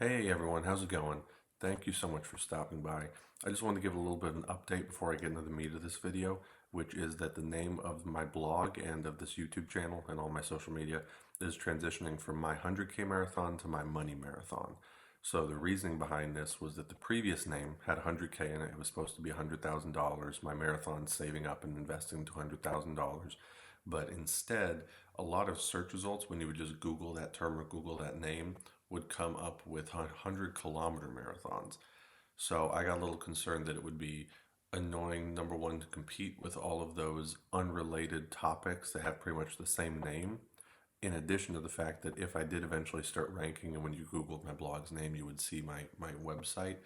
Hey everyone, how's it going? Thank you so much for stopping by. I just wanted to give a little bit of an update before I get into the meat of this video, which is that the name of my blog and of this YouTube channel and all my social media is transitioning from my 100K marathon to my money marathon. So the reasoning behind this was that the previous name had 100K in it. It was supposed to be $100,000. My marathon saving up and investing to $100,000. But instead, a lot of search results, when you would just Google that term or Google that name, would come up with 100-kilometer marathons. So I got a little concerned that it would be annoying, number one, to compete with all of those unrelated topics that have pretty much the same name. In addition to the fact that if I did eventually start ranking, and when you Googled my blog's name, you would see my website,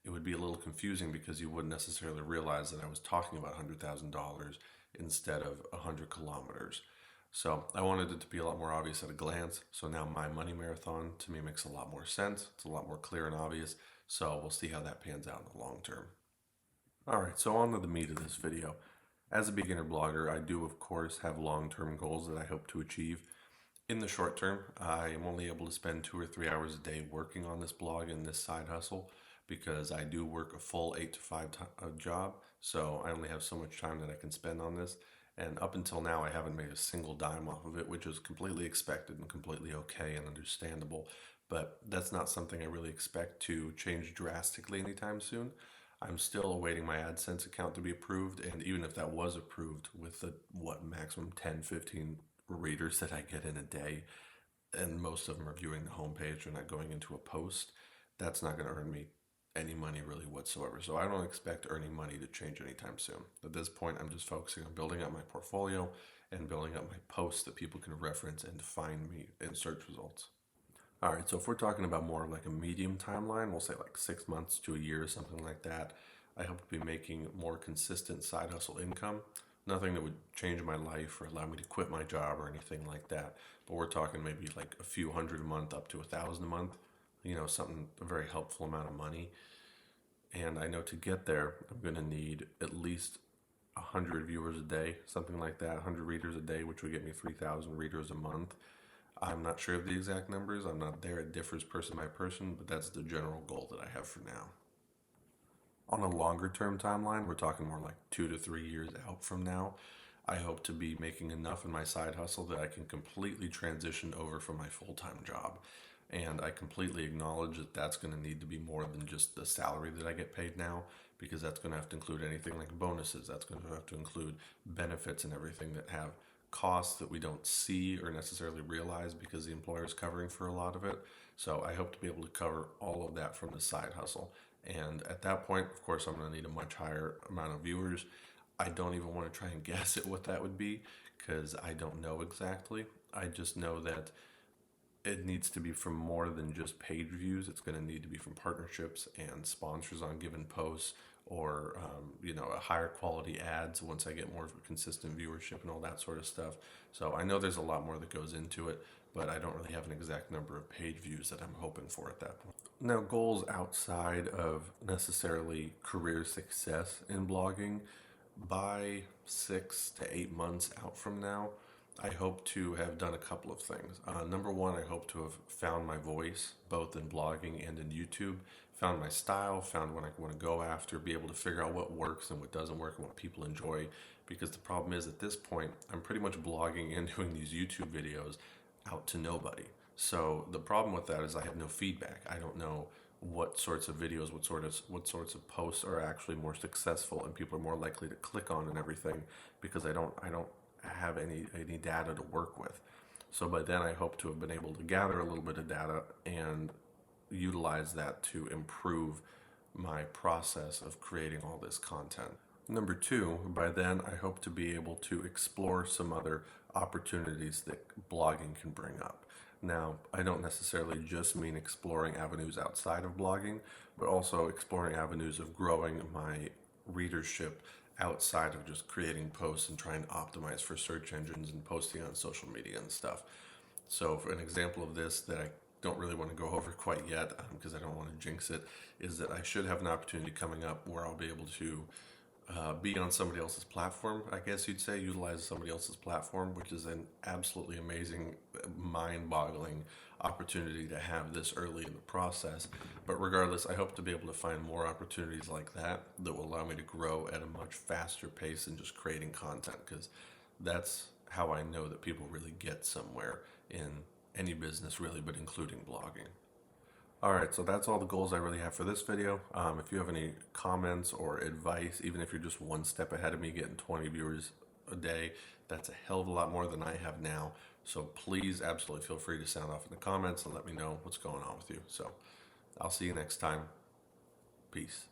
it would be a little confusing because you wouldn't necessarily realize that I was talking about $100,000 instead of 100 kilometers. So I wanted it to be a lot more obvious at a glance. So now my money marathon to me makes a lot more sense. It's a lot more clear and obvious. So we'll see how that pans out in the long term. All right, so on to the meat of this video. As a beginner blogger, I do of course have long-term goals that I hope to achieve. In the short term, I am only able to spend 2 or 3 hours a day working on this blog and this side hustle because I do work a full 8 to 5 job. So I only have so much time that I can spend on this. And up until now, I haven't made a single dime off of it, which is completely expected and completely okay and understandable. But that's not something I really expect to change drastically anytime soon. I'm still awaiting my AdSense account to be approved, and even if that was approved with the maximum 10, 15 readers that I get in a day, and most of them are viewing the homepage or not going into a post, that's not going to earn me any money really whatsoever. So I don't expect earning money to change anytime soon. At this point, I'm just focusing on building up my portfolio and building up my posts that people can reference and find me in search results. All right, so if we're talking about more of like a medium timeline, we'll say like 6 months to a year, something like that. I hope to be making more consistent side hustle income. Nothing that would change my life or allow me to quit my job or anything like that. But we're talking maybe like a few hundred a month up to 1,000 a month. Something, a very helpful amount of money. And I know to get there, I'm going to need at least 100 viewers a day, something like that, 100 readers a day, which would get me 3,000 readers a month. I'm not sure of the exact numbers. I'm not there. It differs person by person, but that's the general goal that I have for now. On a longer term timeline, we're talking more like 2 to 3 years out from now. I hope to be making enough in my side hustle that I can completely transition over from my full time job. And I completely acknowledge that that's going to need to be more than just the salary that I get paid now, because that's going to have to include anything like bonuses. That's going to have to include benefits and everything that have costs that we don't see or necessarily realize because the employer is covering for a lot of it. So I hope to be able to cover all of that from the side hustle. And at that point, of course, I'm going to need a much higher amount of viewers. I don't even want to try and guess at what that would be because I don't know exactly. I just know that it needs to be from more than just page views. It's going to need to be from partnerships and sponsors on given posts, or a higher quality ads once I get more of a consistent viewership and all that sort of stuff. So I know there's a lot more that goes into it, but I don't really have an exact number of page views that I'm hoping for at that point. Now, goals outside of necessarily career success in blogging, by 6 to 8 months out from now, I hope to have done a couple of things. Number one, I hope to have found my voice, both in blogging and in YouTube, found my style, found what I want to go after, be able to figure out what works and what doesn't work and what people enjoy. Because the problem is at this point, I'm pretty much blogging and doing these YouTube videos out to nobody. So the problem with that is I have no feedback. I don't know what sorts of videos, what sorts of posts are actually more successful and people are more likely to click on and everything, because I don't have any data to work with. So by then I hope to have been able to gather a little bit of data and utilize that to improve my process of creating all this content. Number two, by then I hope to be able to explore some other opportunities that blogging can bring up. Now, I don't necessarily just mean exploring avenues outside of blogging, but also exploring avenues of growing my readership outside of just creating posts and trying to optimize for search engines and posting on social media and stuff. So, for an example of this that I don't really want to go over quite yet because I don't want to jinx it, is that I should have an opportunity coming up where I'll be able to be on somebody else's platform, I guess you'd say, utilize somebody else's platform, which is an absolutely amazing, mind-boggling opportunity to have this early in the process. But regardless, I hope to be able to find more opportunities like that that will allow me to grow at a much faster pace than just creating content, because that's how I know that people really get somewhere in any business, really, but including blogging. Alright, so that's all the goals I really have for this video. If you have any comments or advice, even if you're just one step ahead of me getting 20 viewers a day, that's a hell of a lot more than I have now. So please absolutely feel free to sound off in the comments and let me know what's going on with you. So I'll see you next time. Peace.